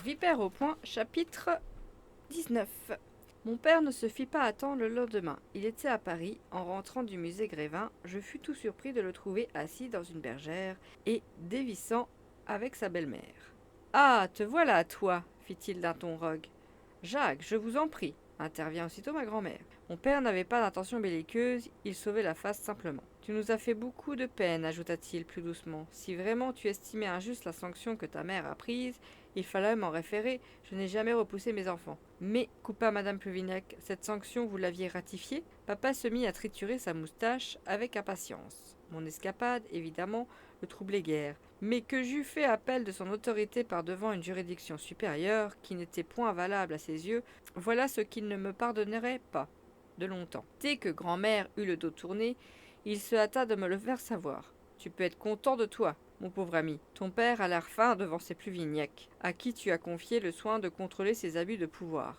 Vipère au point, chapitre 19. Mon père ne se fit pas attendre le lendemain. Il était à Paris. En rentrant du musée Grévin, je fus tout surpris de le trouver assis dans une bergère et dévissant avec sa belle-mère. Ah, te voilà, toi, fit-il d'un ton rogue. Jacques, je vous en prie, intervient aussitôt ma grand-mère. Mon père n'avait pas d'intention belliqueuse, il sauvait la face simplement. Tu nous as fait beaucoup de peine, ajouta-t-il plus doucement. Si vraiment tu estimais injuste la sanction que ta mère a prise, il fallait m'en référer. Je n'ai jamais repoussé mes enfants. Mais, coupa madame Pluvignac, cette sanction vous l'aviez ratifiée? Papa se mit à triturer sa moustache avec impatience. Mon escapade, évidemment, le troublait guère, mais que j'eus fait appel de son autorité par devant une juridiction supérieure, qui n'était point valable à ses yeux, voilà ce qu'il ne me pardonnerait pas, de longtemps. Dès que grand-mère eut le dos tourné, il se hâta de me le faire savoir. Tu peux être content de toi, mon pauvre ami. Ton père a l'air fin devant ses Pluvignac, à qui tu as confié le soin de contrôler ses abus de pouvoir.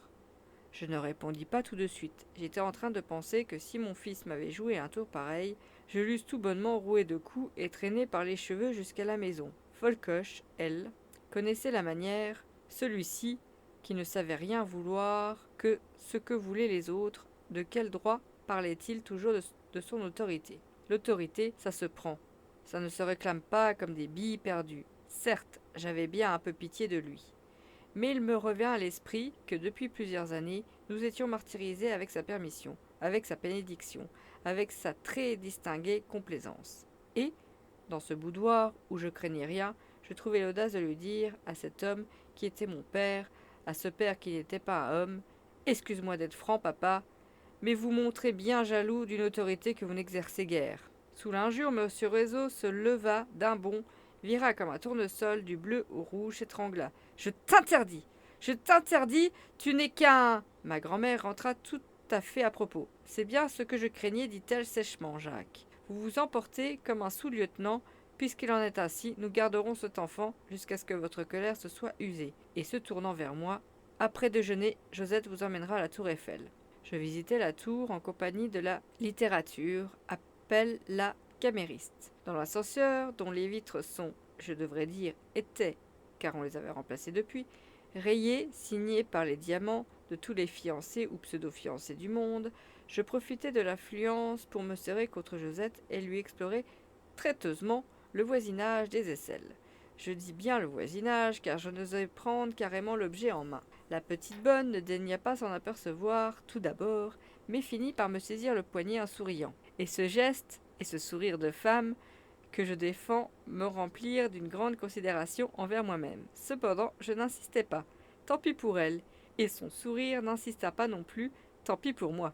Je ne répondis pas tout de suite. J'étais en train de penser que si mon fils m'avait joué un tour pareil, je l'eusse tout bonnement roué de coups et traîné par les cheveux jusqu'à la maison. Folcoche, elle, connaissait la manière. Celui-ci, qui ne savait rien vouloir que ce que voulaient les autres, de quel droit parlait-il toujours de son autorité? L'autorité, ça se prend. Ça ne se réclame pas comme des billes perdues. Certes, j'avais bien un peu pitié de lui. Mais il me revient à l'esprit que depuis plusieurs années, nous étions martyrisés avec sa permission, avec sa bénédiction, avec sa très distinguée complaisance. Et, dans ce boudoir où je craignais rien, je trouvais l'audace de lui dire à cet homme qui était mon père, à ce père qui n'était pas un homme, excuse-moi d'être franc, papa, mais vous montrez bien jaloux d'une autorité que vous n'exercez guère. Sous l'injure, M. Réseau se leva d'un bond, vira comme un tournesol du bleu au rouge, s'étrangla. Je t'interdis! Je t'interdis! Tu n'es qu'un. Ma grand-mère rentra tout à fait à propos. C'est bien ce que je craignais, dit-elle sèchement, Jacques. Vous vous emportez comme un sous-lieutenant. Puisqu'il en est ainsi, nous garderons cet enfant jusqu'à ce que votre colère se soit usée. Et se tournant vers moi, après déjeuner, Josette vous emmènera à la tour Eiffel. Je visitais la tour en compagnie de la littérature, appelle la camériste. Dans l'ascenseur, dont les vitres sont, je devrais dire, étaient, car on les avait remplacées depuis, rayées, signées par les diamants de tous les fiancés ou pseudo-fiancés du monde, je profitais de l'affluence pour me serrer contre Josette et lui explorer traiteusement le voisinage des aisselles. Je dis bien le voisinage, car je n'osais prendre carrément l'objet en main. La petite bonne ne daigna pas s'en apercevoir tout d'abord, mais finit par me saisir le poignet en souriant. Et ce geste, et ce sourire de femme, que je défends, me remplirent d'une grande considération envers moi-même. Cependant, je n'insistais pas. Tant pis pour elle. Et son sourire n'insista pas non plus. Tant pis pour moi.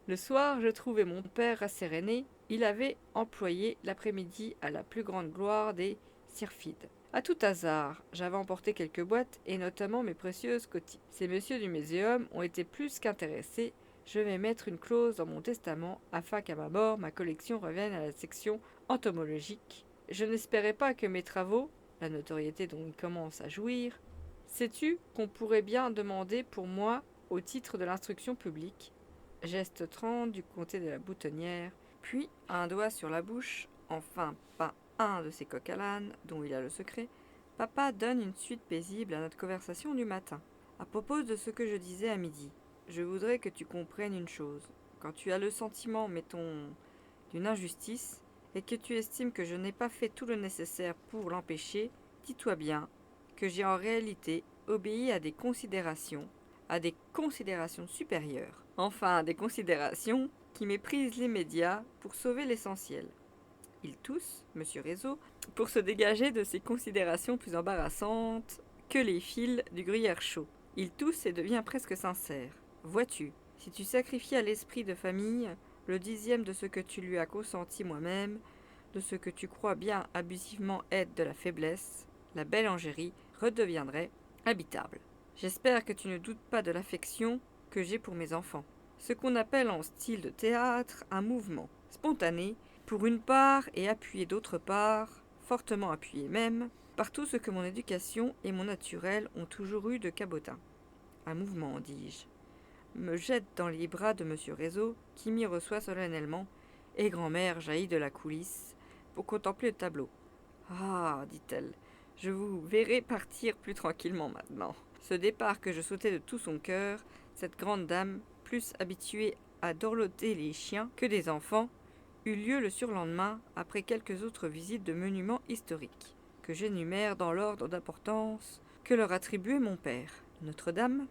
Le soir, je trouvai mon père rasséréné. Il avait employé l'après-midi à la plus grande gloire des syrphides. À tout hasard, j'avais emporté quelques boîtes, et notamment mes précieuses cotilles. Ces messieurs du muséum ont été plus qu'intéressés. Je vais mettre une clause dans mon testament, afin qu'à ma mort, ma collection revienne à la section entomologique. Je n'espérais pas que mes travaux, la notoriété dont ils commencent à jouir, sais-tu qu'on pourrait bien demander pour moi au titre de l'instruction publique? Geste 30 du comté de la Boutonnière, puis un doigt sur la bouche, enfin pas un de ces coqs à l'âne dont il a le secret, papa donne une suite paisible à notre conversation du matin. À propos de ce que je disais à midi, je voudrais que tu comprennes une chose. Quand tu as le sentiment, mettons, d'une injustice, et que tu estimes que je n'ai pas fait tout le nécessaire pour l'empêcher, dis-toi bien que j'ai en réalité obéi à des considérations supérieures. Enfin, des considérations qui méprisent les médias pour sauver l'essentiel. Il tousse, monsieur Réseau, pour se dégager de ces considérations plus embarrassantes que les fils du gruyère chaud. Il tousse et devient presque sincère. Vois-tu, si tu sacrifiais à l'esprit de famille le 10e de ce que tu lui as consenti moi-même, de ce que tu crois bien abusivement être de la faiblesse, la belle Angérie redeviendrait habitable. J'espère que tu ne doutes pas de l'affection que j'ai pour mes enfants. Ce qu'on appelle en style de théâtre un mouvement, spontané, pour une part et appuyé d'autre part, fortement appuyé même, par tout ce que mon éducation et mon naturel ont toujours eu de cabotin. Un mouvement, dis-je. Me jette dans les bras de M. Réseau, qui m'y reçoit solennellement, et grand-mère jaillit de la coulisse pour contempler le tableau. Ah, dit-elle, Je vous verrai partir plus tranquillement maintenant. » Ce départ que je souhaitais de tout son cœur, cette grande dame, plus habituée à dorloter les chiens que des enfants, eut lieu le surlendemain, après quelques autres visites de monuments historiques, que j'énumère dans l'ordre d'importance que leur attribuait mon père. Notre-Dame,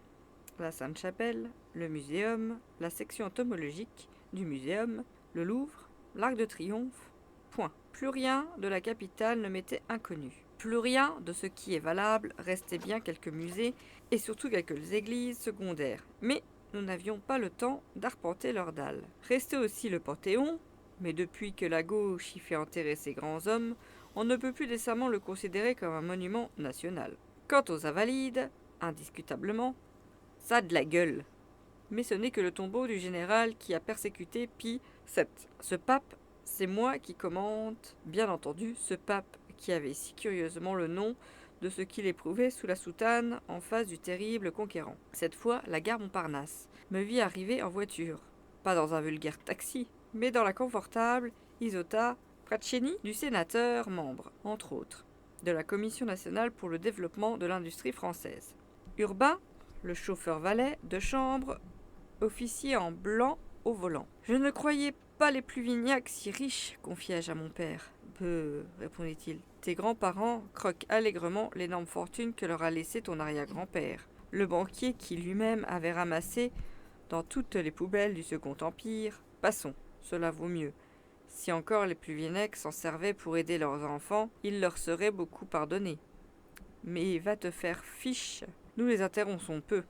la Sainte-Chapelle, le Muséum, la section entomologique du Muséum, le Louvre, l'Arc de Triomphe, point. Plus rien de la capitale ne m'était inconnu. Plus rien de ce qui est valable, restait bien quelques musées et surtout quelques églises secondaires. Mais nous n'avions pas le temps d'arpenter leurs dalles. Restait aussi le Panthéon, mais depuis que la gauche y fait enterrer ses grands hommes, on ne peut plus décemment le considérer comme un monument national. Quant aux Invalides, indiscutablement, ça a de la gueule. Mais ce n'est que le tombeau du général qui a persécuté Pie VII. Ce pape, c'est moi qui commente, bien entendu, ce pape qui avait si curieusement le nom de ce qu'il éprouvait sous la soutane en face du terrible conquérant. Cette fois, la gare Montparnasse me vit arriver en voiture, pas dans un vulgaire taxi, mais dans la confortable Isotta Frattini du sénateur, membre, entre autres, de la Commission nationale pour le développement de l'industrie française. Urbain, le chauffeur valet de chambre, officier en blanc au volant. Je ne croyais pas les Pluvignac si riches, confiai-je à mon père. Peu, répondit-il. Tes grands-parents croquent allègrement l'énorme fortune que leur a laissée ton arrière-grand-père. Le banquier qui lui-même avait ramassé dans toutes les poubelles du Second Empire. Passons, cela vaut mieux. Si encore les Pluvignac s'en servaient pour aider leurs enfants, il leur serait beaucoup pardonné. Mais va te faire fiche. Nous les interronçons peu.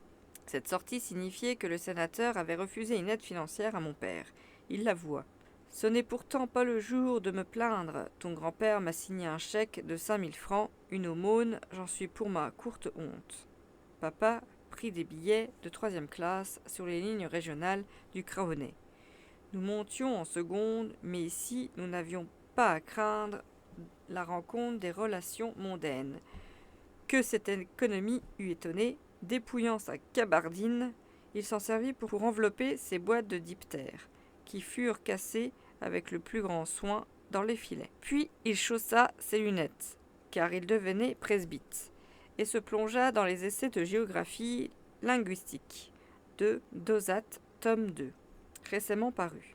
Cette sortie signifiait que le sénateur avait refusé une aide financière à mon père. Il l'avoua. Ce n'est pourtant pas le jour de me plaindre. Ton grand-père m'a signé un chèque de 5000 francs, une aumône, j'en suis pour ma courte honte. Papa prit des billets de 3e classe sur les lignes régionales du Craonnet. Nous montions en seconde, mais ici nous n'avions pas à craindre la rencontre des relations mondaines. Que cette économie eût étonné, dépouillant sa gabardine, il s'en servit pour envelopper ses boîtes de diptères, qui furent cassées avec le plus grand soin dans les filets. Puis il chaussa ses lunettes, car il devenait presbyte, et se plongea dans les essais de géographie linguistique de Dosat, tome 2, récemment paru.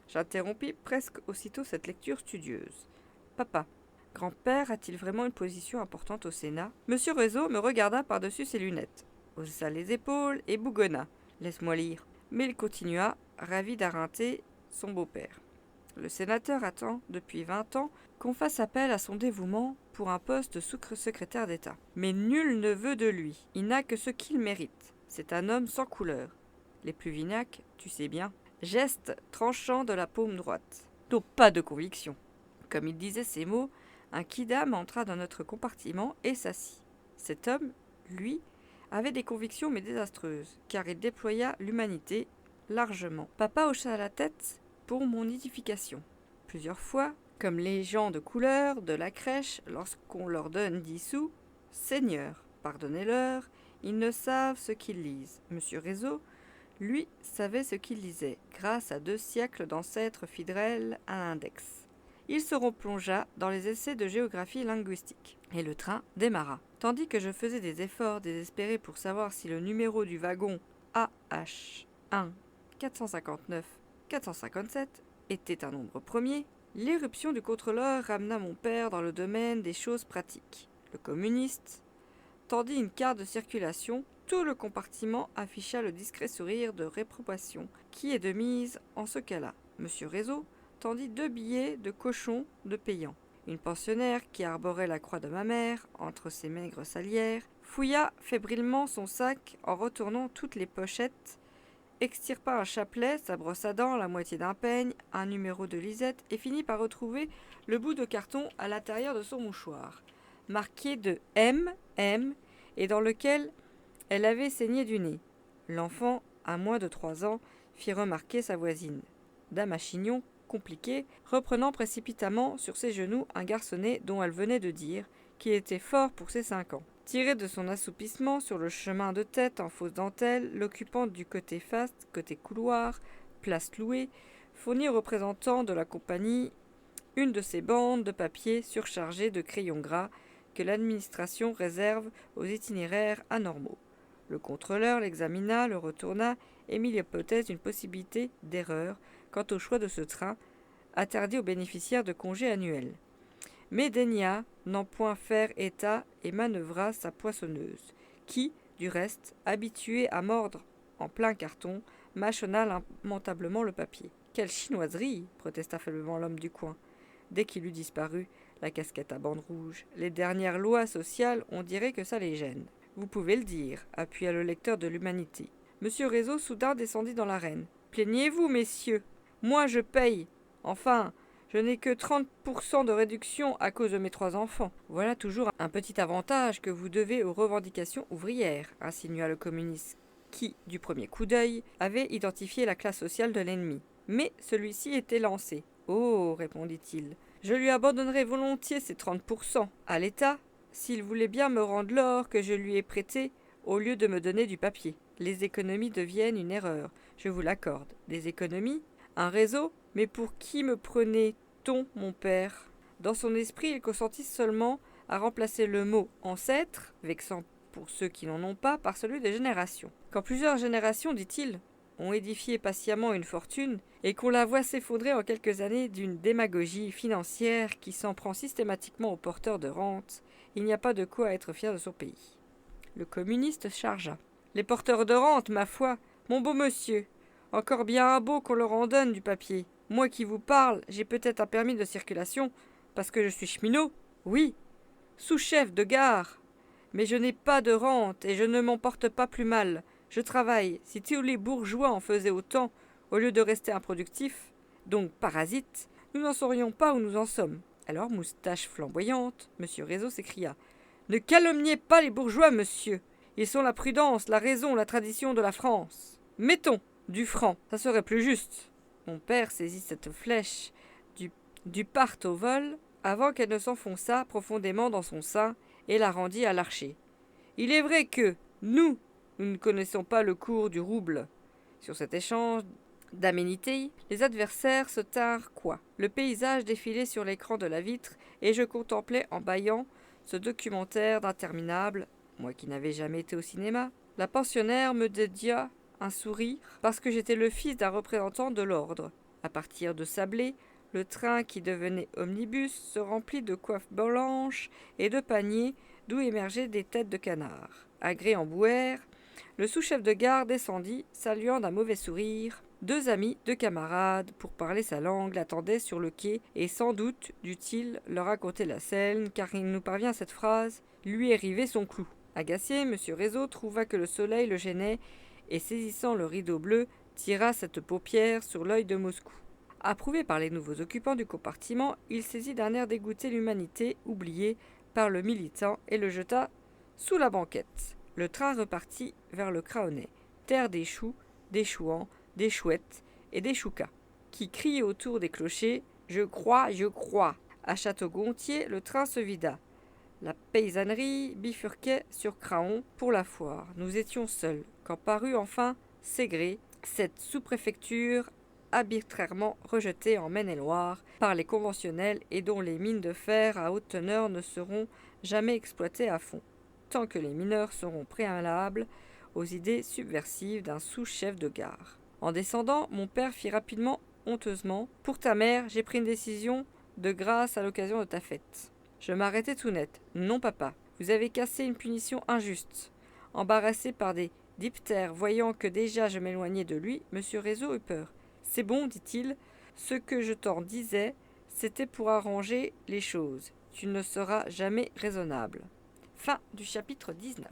J'interrompis presque aussitôt cette lecture studieuse. Papa, grand-père a-t-il vraiment une position importante au Sénat ? Monsieur Réseau me regarda par-dessus ses lunettes, haussa les épaules et bougonna. Laisse-moi lire. Mais il continua, ravi d'arrêter son beau-père. Le sénateur attend, depuis 20 ans, qu'on fasse appel à son dévouement pour un poste de sous-secrétaire d'État. Mais nul ne veut de lui. Il n'a que ce qu'il mérite. C'est un homme sans couleur. Les Pluvignac, tu sais bien. Geste tranchant de la paume droite. Donc pas de conviction. Comme il disait ces mots, un quidam entra dans notre compartiment et s'assit. Cet homme, lui, avait des convictions mais désastreuses, car il déploya l'humanité largement. Papa hocha la tête pour mon édification. Plusieurs fois, comme les gens de couleur de la crèche, lorsqu'on leur donne 10 sous, « Seigneur, pardonnez-leur, ils ne savent ce qu'ils lisent. » Monsieur Réseau, lui, savait ce qu'il lisait, grâce à 2 siècles d'ancêtres fidèles à l'index. Il se replongea dans les essais de géographie linguistique, et le train démarra. Tandis que je faisais des efforts désespérés pour savoir si le numéro du wagon AH1 459-457 était un nombre premier, l'éruption du contrôleur ramena mon père dans le domaine des choses pratiques. Le communiste tendit une carte de circulation. Tout le compartiment afficha le discret sourire de réprobation qui est de mise en ce cas-là. Monsieur Réseau tendit 2 billets de cochon de payant. Une pensionnaire qui arborait la croix de ma mère entre ses maigres salières fouilla fébrilement son sac en retournant toutes les pochettes, extirpa un chapelet, sa brosse à dents, la moitié d'un peigne, un numéro de lisette et finit par retrouver le bout de carton à l'intérieur de son mouchoir, marqué de M et dans lequel elle avait saigné du nez. L'enfant, à moins de 3 ans, fit remarquer sa voisine. Dame à chignon, compliquée, reprenant précipitamment sur ses genoux un garçonnet dont elle venait de dire qu'il était fort pour ses 5 ans. Tiré de son assoupissement sur le chemin de tête en fausse dentelle, l'occupante du côté faste, côté couloir, place louée, fournit aux représentants de la compagnie une de ces bandes de papier surchargées de crayons gras que l'administration réserve aux itinéraires anormaux. Le contrôleur l'examina, le retourna et mit l'hypothèse d'une possibilité d'erreur quant au choix de ce train, interdit aux bénéficiaires de congés annuels. Mais daigna n'en point faire état et manœuvra sa poinçonneuse, qui, du reste, habituée à mordre en plein carton, mâchonna lamentablement le papier. « Quelle chinoiserie !» protesta faiblement l'homme du coin. Dès qu'il eut disparu, la casquette à bandes rouges, les dernières lois sociales, on dirait que ça les gêne. « Vous pouvez le dire, » appuya le lecteur de l'Humanité. Monsieur Réseau soudain descendit dans l'arène. « Plaignez-vous, messieurs. Moi, je paye. Enfin, je n'ai que 30% de réduction à cause de mes 3 enfants. Voilà toujours un petit avantage que vous devez aux revendications ouvrières, » insinua le communiste, qui, du premier coup d'œil, avait identifié la classe sociale de l'ennemi. Mais celui-ci était lancé. « Oh, répondit-il, je lui abandonnerai volontiers ces 30% à l'État, s'il voulait bien me rendre l'or que je lui ai prêté au lieu de me donner du papier. Les économies deviennent une erreur, je vous l'accorde. Des économies? Un réseau? Mais pour qui me prenait-on, mon père ?» Dans son esprit, il consentit seulement à remplacer le mot « ancêtre », vexant pour ceux qui n'en ont pas, par celui de « génération ». Quand plusieurs générations, dit-il, ont édifié patiemment une fortune, et qu'on la voit s'effondrer en quelques années d'une démagogie financière qui s'en prend systématiquement aux porteurs de rente, il n'y a pas de quoi être fier de son pays. Le communiste chargea. « Les porteurs de rente, ma foi, mon beau monsieur, encore bien un beau qu'on leur en donne du papier. Moi qui vous parle, j'ai peut-être un permis de circulation, parce que je suis cheminot, oui, sous-chef de gare, mais je n'ai pas de rente et je ne m'en porte pas plus mal. Je travaille. Si tous les bourgeois en faisaient autant, au lieu de rester improductifs, donc parasites, nous n'en saurions pas où nous en sommes. » Alors, moustache flamboyante, monsieur Réseau s'écria. « Ne calomniez pas les bourgeois, monsieur. Ils sont la prudence, la raison, la tradition de la France. Mettons du franc, ça serait plus juste. » Mon père saisit cette flèche du part au vol avant qu'elle ne s'enfonçât profondément dans son sein et la rendit à l'archer. « Il est vrai que, nous ne connaissons pas le cours du rouble. » Sur cet échange d'aménités, les adversaires se tinrent coi. Le paysage défilait sur l'écran de la vitre et je contemplais en bâillant ce documentaire d'interminable, moi qui n'avais jamais été au cinéma. La pensionnaire me dédia un sourire parce que j'étais le fils d'un représentant de l'ordre. À partir de Sablé, le train qui devenait omnibus se remplit de coiffes blanches et de paniers d'où émergeaient des têtes de canard. Agré en bouère, le sous-chef de gare descendit, saluant d'un mauvais sourire. 2 amis, 2 camarades, pour parler sa langue, l'attendaient sur le quai, et sans doute dut-il leur raconter la scène, car il nous parvient cette phrase, lui est rivé son clou. Agacé, monsieur Réseau trouva que le soleil le gênait, et saisissant le rideau bleu, tira cette paupière sur l'œil de Moscou. Approuvé par les nouveaux occupants du compartiment, il saisit d'un air dégoûté l'humanité, oubliée par le militant, et le jeta sous la banquette. Le train repartit vers le Craonnet, terre des choux, des chouans, des chouettes et des choucas, qui criaient autour des clochers « Je crois, je crois !» À Château-Gontier, le train se vida. La paysannerie bifurquait sur Craon pour la foire. Nous étions seuls, quand parut enfin Ségré, cette sous-préfecture arbitrairement rejetée en Maine-et-Loire par les conventionnels et dont les mines de fer à haute teneur ne seront jamais exploitées à fond, tant que les mineurs seront préalables aux idées subversives d'un sous-chef de gare. En descendant, mon père fit rapidement, honteusement, « Pour ta mère, j'ai pris une décision de grâce à l'occasion de ta fête. » Je m'arrêtai tout net. « Non, papa, vous avez cassé une punition injuste. » Embarrassé par des diptères, voyant que déjà je m'éloignais de lui, monsieur Réseau eut peur. « C'est bon, dit-il, ce que je t'en disais, c'était pour arranger les choses. Tu ne seras jamais raisonnable. » Fin du chapitre 19.